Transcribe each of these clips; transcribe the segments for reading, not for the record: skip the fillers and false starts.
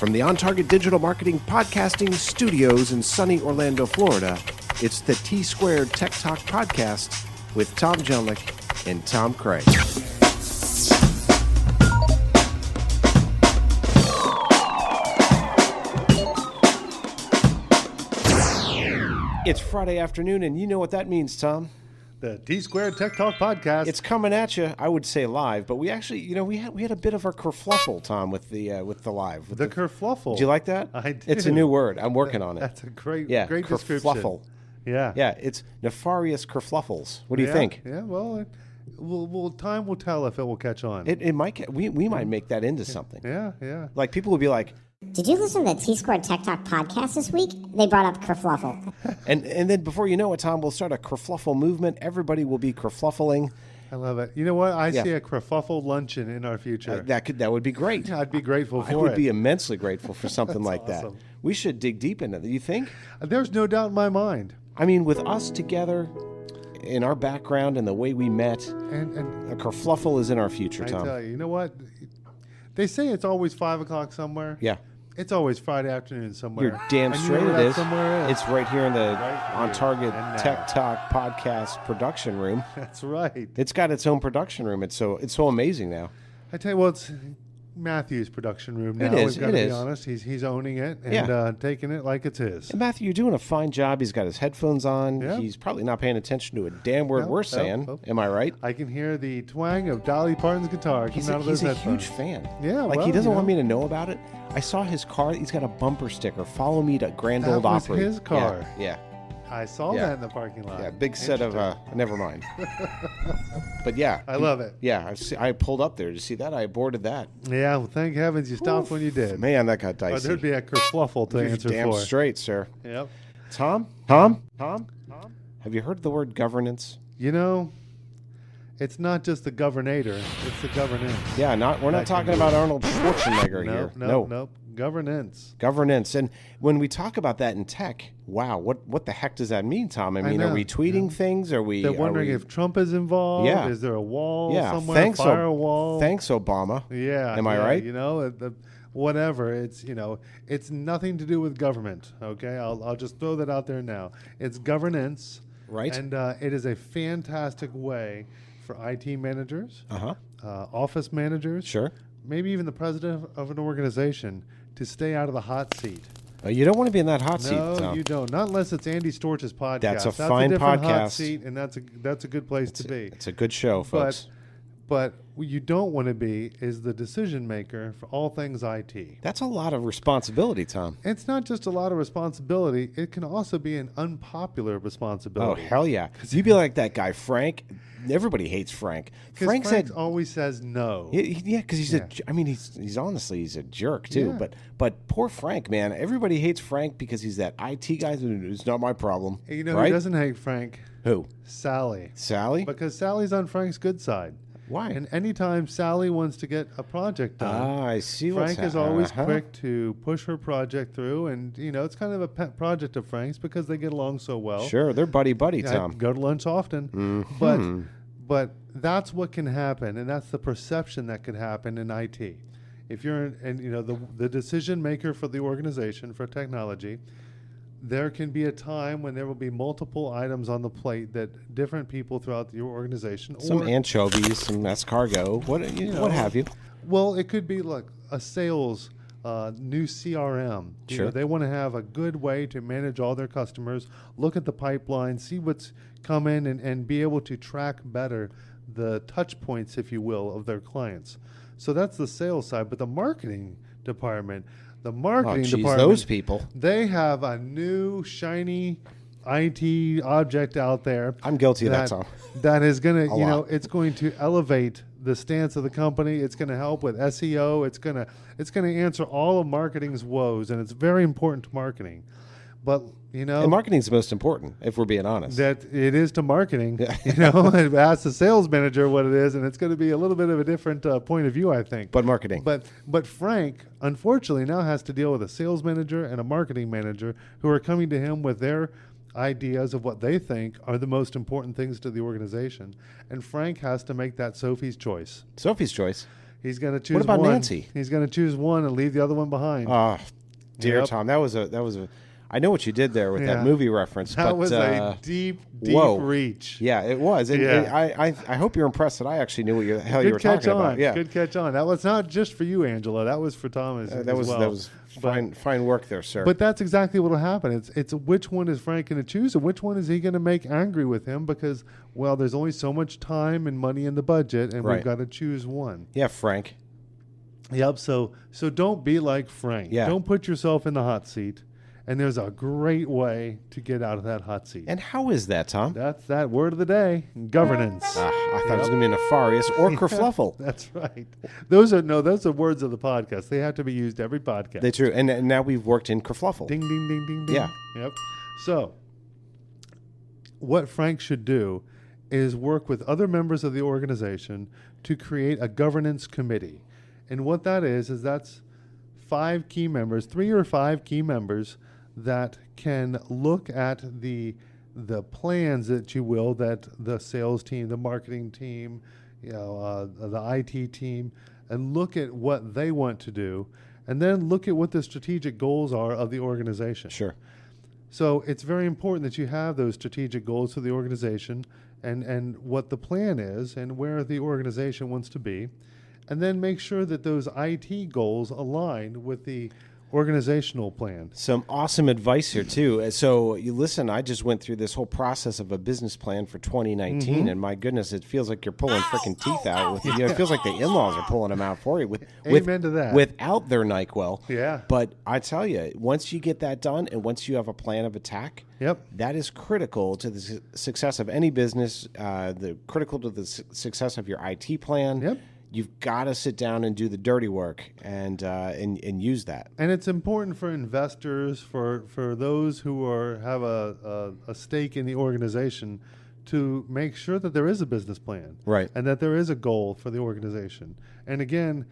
From the On Target Digital Marketing Podcasting Studios in sunny Orlando, Florida, it's the T-Squared Tech Talk Podcast with Tom Jelnick and Tom Craig. It's Friday afternoon, and you know what that means, Tom. The T-Squared Tech Talk Podcast. It's coming at you. I would say live, but we actually, we had a bit of a kerfluffle, Tom, with the live. With the kerfluffle. Do you like that? I do. It's a new word. I'm working on it. That's a great kerfluffle. description. Yeah. Yeah, it's nefarious kerfluffles. What do you think? Yeah, well, time will tell if it will catch on. It might. We might make that into something. Yeah. Like people would be like, did you listen to the T-Squared Tech Talk podcast this week? They brought up kerfluffle. and then before you know it, Tom, we'll start a kerfluffle movement. Everybody will be kerfluffling. I love it. You know what? I see a kerfuffle luncheon in our future. That would be great. I'd be grateful for it. I would be immensely grateful for something like awesome. that. We should dig deep into that. You think? There's no doubt in my mind. I mean, with us together, in our background and the way we met, and a kerfluffle is in our future, Tom. I tell you know what? They say it's always 5 o'clock somewhere. Yeah. It's always Friday afternoon somewhere. You're damn and straight you know it is. Somewhere It's right here in the right On Target and Tech Talk Podcast production room. That's right. It's got its own production room. It's so amazing now. I tell you what, it's Matthew's production room now. It is. We've got to be honest. He's owning it and taking it like it's his. And Matthew, you're doing a fine job. He's got his headphones on. Yeah. He's probably not paying attention to a damn word we're saying. Am I right? I can hear the twang of Dolly Parton's guitar coming out of those headphones. He's a huge fan. Yeah, like he doesn't want me to know about it. I saw his car. He's got a bumper sticker. Follow me to Grand Old Opry. That was his car. Yeah. I saw that in the parking lot. Yeah, big set of, never mind. But yeah. I love it. Yeah, I pulled up there to see that. I boarded that. Yeah, well, thank heavens you stopped when you did. Man, that got dicey. Or there'd be a kerfluffle to answer for. Damn straight, sir. Yep. Tom? Have you heard the word governance? You know, it's not just the governator, it's the governance. Yeah, we're not talking about Arnold Schwarzenegger here. No. Governance. Governance. And when we talk about that in tech, wow, what the heck does that mean, Tom? I mean, are we tweeting things? Are we? They're wondering if Trump is involved. Yeah. Is there a wall somewhere? Thanks, Firewall. Thanks, Obama. Yeah. Am I right? You know, whatever. It's it's nothing to do with government. Okay, I'll just throw that out there now. It's governance. Right. And it is a fantastic way for IT managers, office managers, sure, maybe even the president of an organization to stay out of the hot seat. You don't want to be in that hot seat, No, Tom. you don't. Not unless it's Andy Storch's podcast. That's a fine fine different podcast. Hot seat, and that's a good place to be. It's a good show, folks. But what you don't want to be is the decision maker for all things IT. That's a lot of responsibility, Tom. It's not just a lot of responsibility. It can also be an unpopular Oh, responsibility. hell yeah. You'd be like that guy, Frank. Everybody hates Frank. Frank always says no. Yeah, because he's honestly, he's a jerk too. Yeah. But poor Frank, man. Everybody hates Frank because he's that IT guy. It's not my problem. You know right? who doesn't hate Frank? Who? Sally. Sally? Because Sally's on Frank's good side. Why? And anytime Sally wants to get a project done, I see. Frank is always quick to push her project through, and it's kind of a pet project of Frank's because they get along so well. Sure, they're buddy, Tom. I go to lunch often, Mm-hmm. but that's what can happen, and that's the perception that could happen in IT. If you're the decision maker for the organization for technology, there can be a time when there will be multiple items on the plate that different people throughout your organization, some anchovies, some escargot, what have you. Well, it could be like a sales new CRM. Sure. They want to have a good way to manage all their customers, look at the pipeline, see what's coming, and be able to track better the touch points, if you will, of their clients. So that's the sales side. But the marketing department, those people. They have a new shiny IT object out there. I'm guilty of that, Tom. That is going to, it's going to elevate the stance of the company. It's going to help with SEO. It's going to answer all of marketing's woes, and it's very important to marketing. But and marketing's the most important, if we're being honest. That it is to marketing. Ask the sales manager what it is, and it's going to be a little bit of a different point of view, I think. But marketing. But Frank, unfortunately, now has to deal with a sales manager and a marketing manager who are coming to him with their ideas of what they think are the most important things to the organization. And Frank has to make that Sophie's choice. Sophie's choice. He's going to choose What about one. Nancy? He's going to choose one and leave the other one behind. Dear Yep. Tom, that was a. I know what you did there with that movie reference. That but, was a deep reach. Yeah, it was. And I hope you're impressed that I actually knew what the hell you were talking about. Yeah, good catch on. That was not just for you, Angela. That was for Thomas. That was fine work there, sir. But that's exactly what will happen. It's which one is Frank going to choose, and which one is he going to make angry with him? Because there's only so much time and money in the budget, and we've got to choose one. Yeah, Frank. Yep. So don't be like Frank. Yeah. Don't put yourself in the hot seat. And there's a great way to get out of that hot seat. And how is that, Tom? That's that word of the day: governance. I thought it was going to be nefarious or kerfluffle. That's right. Those are words of the podcast. They have to be used every podcast. That's true. And now we've worked in kerfluffle. Ding, ding, ding, ding, ding. Yeah. Yep. So, what Frank should do is work with other members of the organization to create a governance committee. And what that is that's 5 key members, 3 or 5 key members that can look at the plans, that you will, that the sales team, the marketing team, the IT team, and look at what they want to do, and then look at what the strategic goals are of the organization. Sure. So it's very important that you have those strategic goals for the organization and what the plan is and where the organization wants to be, and then make sure that those IT goals align with the organizational plan. Some awesome advice here too. So you listen, I just went through this whole process of a business plan for 2019, and my goodness, it feels like you're pulling freaking teeth out. With it feels like the in-laws are pulling them out for you. Amen to that. Without their NyQuil. Yeah. But I tell you, once you get that done, and once you have a plan of attack, that is critical to the success of any business. Critical to the success of your IT plan. Yep. You've got to sit down and do the dirty work and use that. And it's important for investors, for those who have a stake in the organization, to make sure that there is a business plan, right, and that there is a goal for the organization. And again,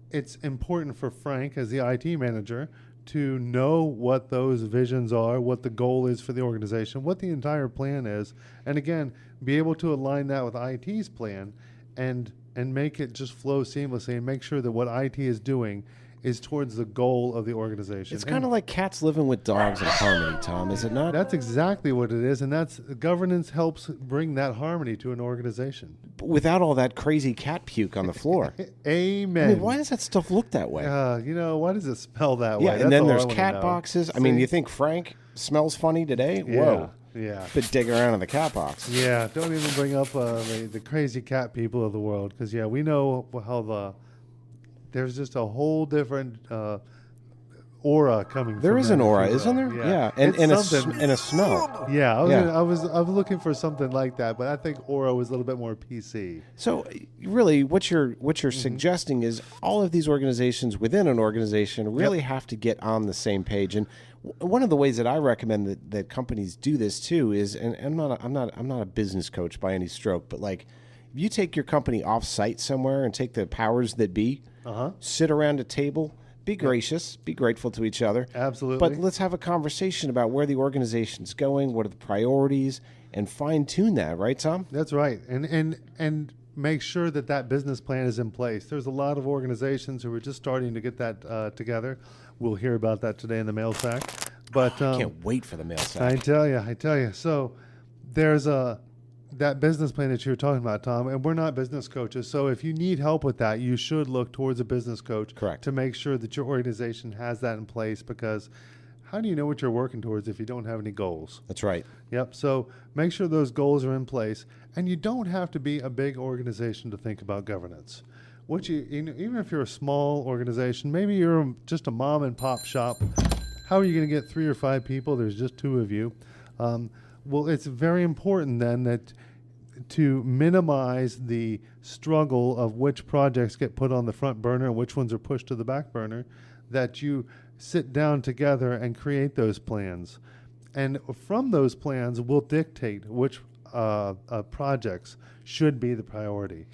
it's important for Frank as the IT manager to know what those visions are, what the goal is for the organization, what the entire plan is, and again, be able to align that with IT's plan and make it just flow seamlessly and make sure that what IT is doing is towards the goal of the organization. It's kind of like cats living with dogs in harmony, Tom, is it not? That's exactly what it is, and governance helps bring that harmony to an organization. Without all that crazy cat puke on the floor. Amen. I mean, why does that stuff look that way? Why does it smell that way? Yeah, That's and then all there's I wanna cat know. boxes. I mean, you think Frank smells funny today? Yeah. Whoa. Yeah. Been digging around in the cat box. Yeah, don't even bring up the crazy cat people of the world, because we know how there's just a whole different aura coming. There from is them, an aura, if you will. isn't there? Yeah, and something. a smell. Yeah, I was looking for something like that, but I think aura was a little bit more PC. So, really, what you're suggesting is all of these organizations within an organization really have to get on the same page. And one of the ways that I recommend that companies do this too is, and I'm not a business coach by any stroke, but like, if you take your company off site somewhere and take the powers that be, sit around a table. Be gracious, be grateful to each other. Absolutely. But let's have a conversation about where the organization's going, what are the priorities, and fine-tune that, right, Tom? That's right. And make sure that business plan is in place. There's a lot of organizations who are just starting to get that together. We'll hear about that today in the mail sack. But I can't wait for the mail sack. I tell you. So there's that business plan that you were talking about, Tom, and we're not business coaches, so if you need help with that, you should look towards a business coach. Correct. To make sure that your organization has that in place, because how do you know what you're working towards if you don't have any goals? That's right. Yep. So make sure those goals are in place, and you don't have to be a big organization to think about governance. Even if you're a small organization, maybe you're just a mom and pop shop, how are you going to get 3 or 5 people? There's just 2 of you. Well, it's very important then that to minimize the struggle of which projects get put on the front burner and which ones are pushed to the back burner, that you sit down together and create those plans. And from those plans, we'll dictate which projects should be the priority.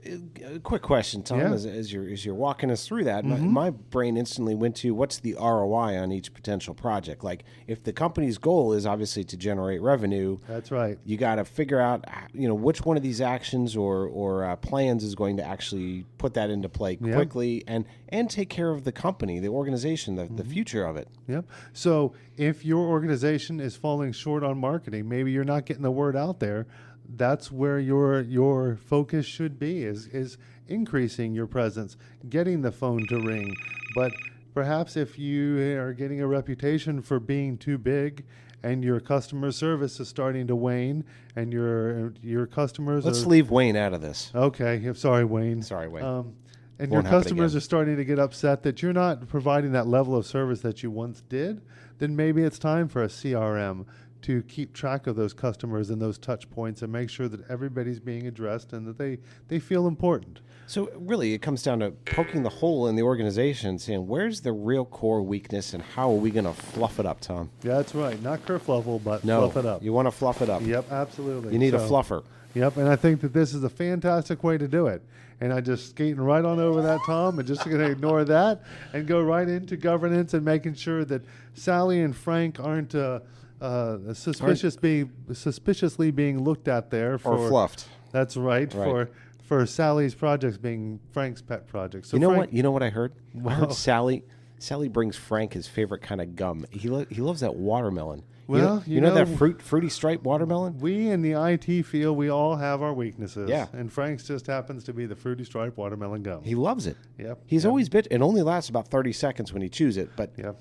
A quick question, Tom, Yeah. as you're walking us through that, my brain instantly went to what's the ROI on each potential project? Like, if the company's goal is obviously to generate revenue, That's right. you got to figure out, which one of these actions or plans is going to actually put that into play quickly and take care of the company, the organization, the future of it. Yep. So if your organization is falling short on marketing, maybe you're not getting the word out there. That's where your focus should be is increasing your presence, getting the phone to ring. But perhaps if you are getting a reputation for being too big and your customer service is starting to wane and your customers Let's leave Wayne out of this. Okay, I'm sorry, Wayne. Sorry, Wayne. And Won't your happen customers again. are starting to get upset that you're not providing that level of service that you once did, then maybe it's time for a CRM to keep track of those customers and those touch points and make sure that everybody's being addressed and that they feel important. So really, it comes down to poking the hole in the organization, saying where's the real core weakness and how are we going to fluff it up, Tom? Yeah, that's right. Not kerfluffle, but No, fluff it up. you want to fluff it up. Yep, absolutely. You need a So- fluffer. Yep, and I think that this is a fantastic way to do it. And I just skating right on over that, Tom, and just going to ignore that and go right into governance and making sure that Sally and Frank aren't suspiciously being looked at there for Or fluffed. That's right, Right. for Sally's projects being Frank's pet projects. So You know Frank, what? You know what I heard? I Wow. heard Sally brings Frank his favorite kind of gum. He loves that watermelon. Well, you you know that know- fruity striped watermelon? We in the IT field, we all have our weaknesses. Yeah. And Frank's just happens to be the fruity striped watermelon gum. He loves it. Yep. He's yep. always bit. It only lasts about 30 seconds when he chews it, but Yep.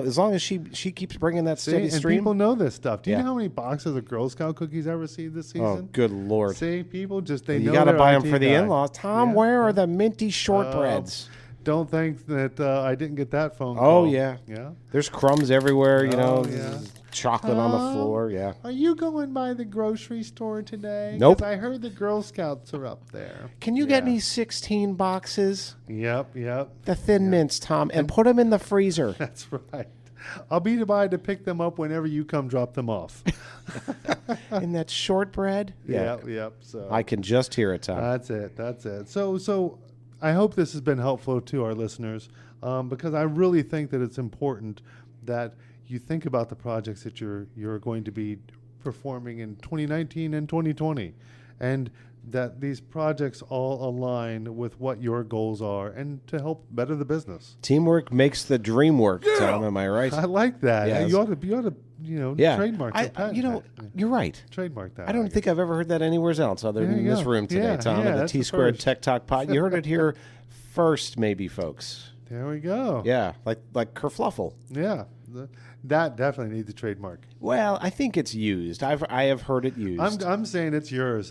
as long as she keeps bringing that See, steady and stream. people know this stuff. Do you Yeah. know how many boxes of Girl Scout cookies I received this season? Oh, good Lord! See, people they You know got to their buy them IT for the guy. in-laws. Tom, Yeah. where are the minty shortbreads? Don't think that I didn't get that phone Oh call. yeah, Yeah. There's crumbs everywhere. Oh, yeah. Chocolate on the floor. Yeah. Are you going by the grocery store today? Nope. 'Cause I heard the Girl Scouts are up there. Can you get Yeah. me 16 boxes? Yep, yep. The Thin Mints, Tom, and put them in the freezer. That's right. I'll be by to pick them up whenever you come drop them off. In that shortbread. Yep, yep. So I can just hear it, Tom. That's it. That's it. So I hope this has been helpful to our listeners because I really think that it's important that you think about the projects that you're going to be performing in 2019 and 2020, and that these projects all align with what your goals are and to help better the business. Teamwork makes the dream work, Tom. Am I right? I like that. Yes. You ought to Yeah. trademark that. patent that. You're right. Trademark that. I don't think I've ever heard that anywhere else other There than you this go. room today, Yeah, Tom, yeah, at the that's the T Squared first. Tech Talk Pod. You heard it here first, maybe, folks. There we go. Yeah, like Kerfluffle. Yeah. That definitely needs a trademark. Well, I think it's used. I have heard it used. I'm saying it's yours.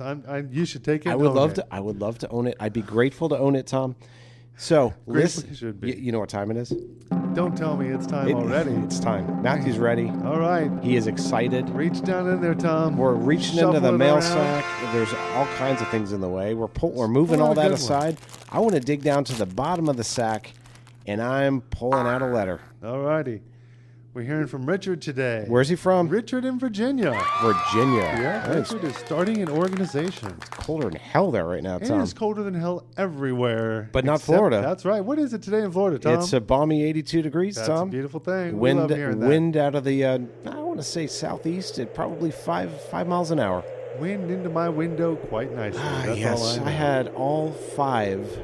You should take it. I would love to. I would love to own it. I'd be grateful to own it, Tom. So, Grateful listen. you should be. You know what time it is? Don't tell me it's time already. It's time. Matthew's ready. All right. He is excited. Reach down in there, Tom. We're reaching Shuffle into the it mail around. sack. There's all kinds of things in the way. We're moving all a that good one. aside. I want to dig down to the bottom of the sack, and I'm pulling out a letter. All righty. We're hearing from Richard today. Where's he from? Richard in Virginia. Virginia. Yeah, It's Richard is starting an organization. colder than hell there right now, It Tom. is colder than hell everywhere. But not except- Florida. That's right. What is it today in Florida, Tom? It's a balmy 82 degrees, That's Tom. a beautiful thing. We love hearing that. Wind out of the, I want to say southeast at probably 5 miles an hour. Wind into my window quite nicely. That's Yes, all I know. I had all 5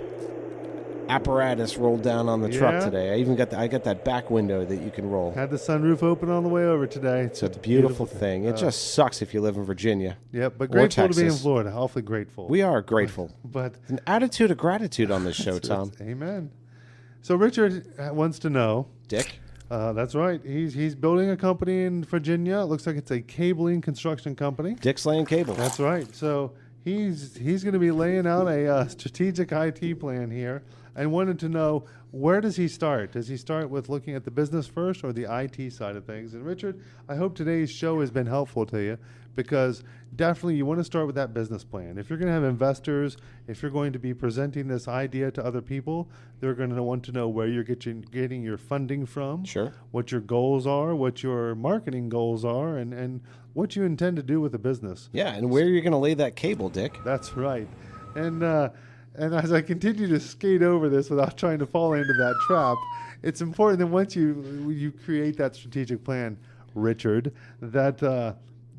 apparatus rolled down on the truck Yeah? today. I got that back window that you can roll. Had the sunroof open on the way over today. It's a beautiful thing. It just sucks if you live in Virginia. Yep, but or grateful to be in Texas. Florida. Awfully grateful. We are grateful. But An attitude of gratitude on this show, Tom. amen. So Richard wants to know. Dick? That's right. He's building a company in Virginia. It looks like it's a cabling construction company. Dick's laying cable. That's right. So he's going to be laying out a strategic IT plan here, and wanted to know, where does he start? Does he start with looking at the business first or the IT side of things? And Richard, I hope today's show has been helpful to you, because definitely you want to start with that business plan. If you're going to have investors, if you're going to be presenting this idea to other people, they're going to want to know where you're getting your funding from, Sure. what your goals are, what your marketing goals are, and what you intend to do with the business. Yeah, and where you're going to lay that cable, Dick. That's right. And And as I continue to skate over this without trying to fall into that trap, it's important that once you create that strategic plan, Richard, that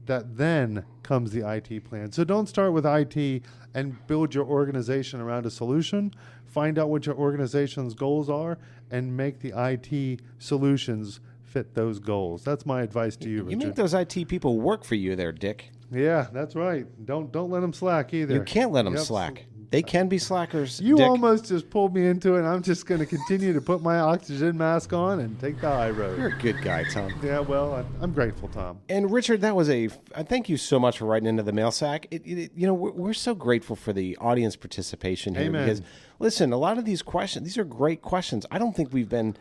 then comes the IT plan. So don't start with IT and build your organization around a solution. Find out what your organization's goals are and make the IT solutions fit those goals. That's my advice to you, Richard. You make those IT people work for you there, Dick. Yeah, that's right. Don't let them slack either. You can't let them slack. They can be slackers, You Dick. almost just pulled me into it, and I'm just going to continue to put my oxygen mask on and take the high road. You're a good guy, Tom. Yeah, well, I'm grateful, Tom. And Richard, that was thank you so much for writing into the mail sack. We're so grateful for the audience participation here. Amen. Because listen, a lot of these questions, these are great questions. I don't think we've gotten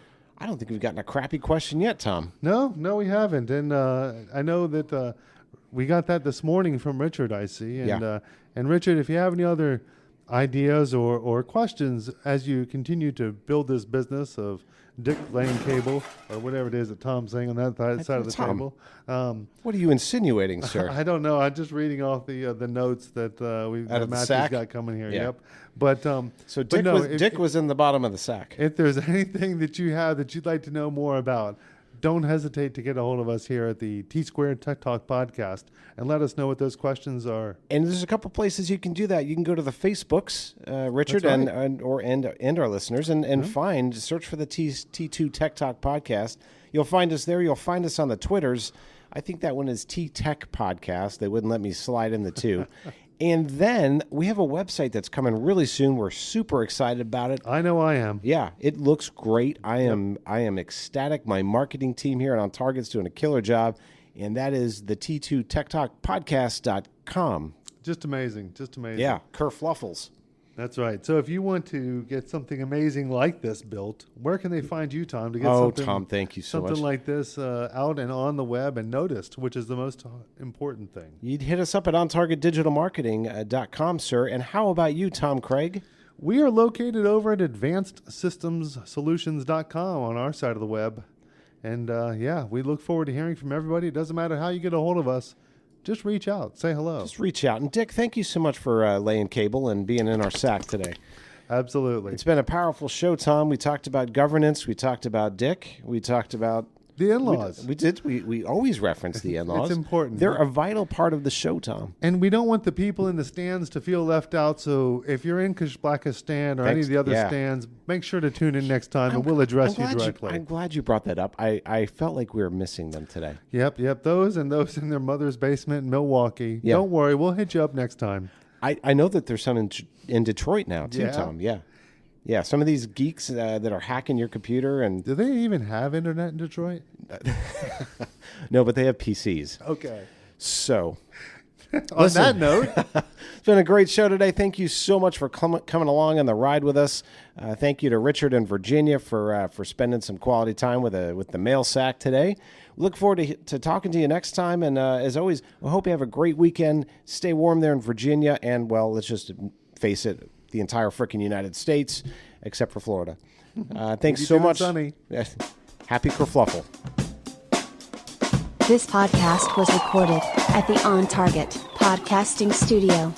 a crappy question yet, Tom. No, we haven't. And I know that we got that this morning from Richard, I see. And, and Richard, if you have any other ideas or questions as you continue to build this business of Dick laying cable or whatever it is that Tom's saying on that side of the table. What are you insinuating, sir? I don't know. I'm just reading off the notes that Matthew's got coming here. Yeah. Yep. But so Dick was in the bottom of the sack. If there's anything that you have that you'd like to know more about, don't hesitate to get a hold of us here at the T-Squared Tech Talk podcast and let us know what those questions are. And there's a couple places you can do that. You can go to the Facebooks, Richard, right. and our listeners, and search for the T2 Tech Talk podcast. You'll find us there. You'll find us on the Twitters. I think that one is T-Tech Podcast. They wouldn't let me slide in the two. And then we have a website that's coming really soon. We're super excited about it. I know I am. Yeah, it looks great. I am ecstatic. My marketing team here at On Target's doing a killer job, and that is the T2 Tech Talk Podcast.com. Just amazing. Yeah, Kerfluffles. That's right. So if you want to get something amazing like this built, where can they find you, Tom, to get something? Tom, thank you so much. Something like this out and on the web and noticed, which is the most important thing. You'd hit us up at ontargetdigitalmarketing.com, sir. And how about you, Tom Craig? We are located over at advancedsystemssolutions.com on our side of the web. And we look forward to hearing from everybody. It doesn't matter how you get a hold of us. Just reach out. Say hello. Just reach out. And Dick, thank you so much for laying cable and being in our sack today. Absolutely. It's been a powerful show, Tom. We talked about governance. We talked about Dick. We talked about the in-laws. We did. We always reference the in-laws. It's important. They're a vital part of the show, Tom. And we don't want the people in the stands to feel left out. So if you're in Kazbakistan or any of the other stands, make sure to tune in next time, and we'll address you directly. I'm glad you brought that up. I felt like we were missing them today. Yep. Those in their mother's basement in Milwaukee. Yeah. Don't worry. We'll hit you up next time. I know that there's some in Detroit now, too, Yeah. Tom. Yeah. Yeah, some of these geeks that are hacking your computer. And do they even have internet in Detroit? No, but they have PCs. Okay. So, on that note, it's been a great show today. Thank you so much for coming along on the ride with us. Thank you to Richard in Virginia for spending some quality time with the mail sack today. Look forward to talking to you next time. And as always, I hope you have a great weekend. Stay warm there in Virginia. And, well, let's just face it, the entire frickin' United States, except for Florida. Thanks so much. Sunny. Happy Kerfluffle. This podcast was recorded at the On Target Podcasting Studio.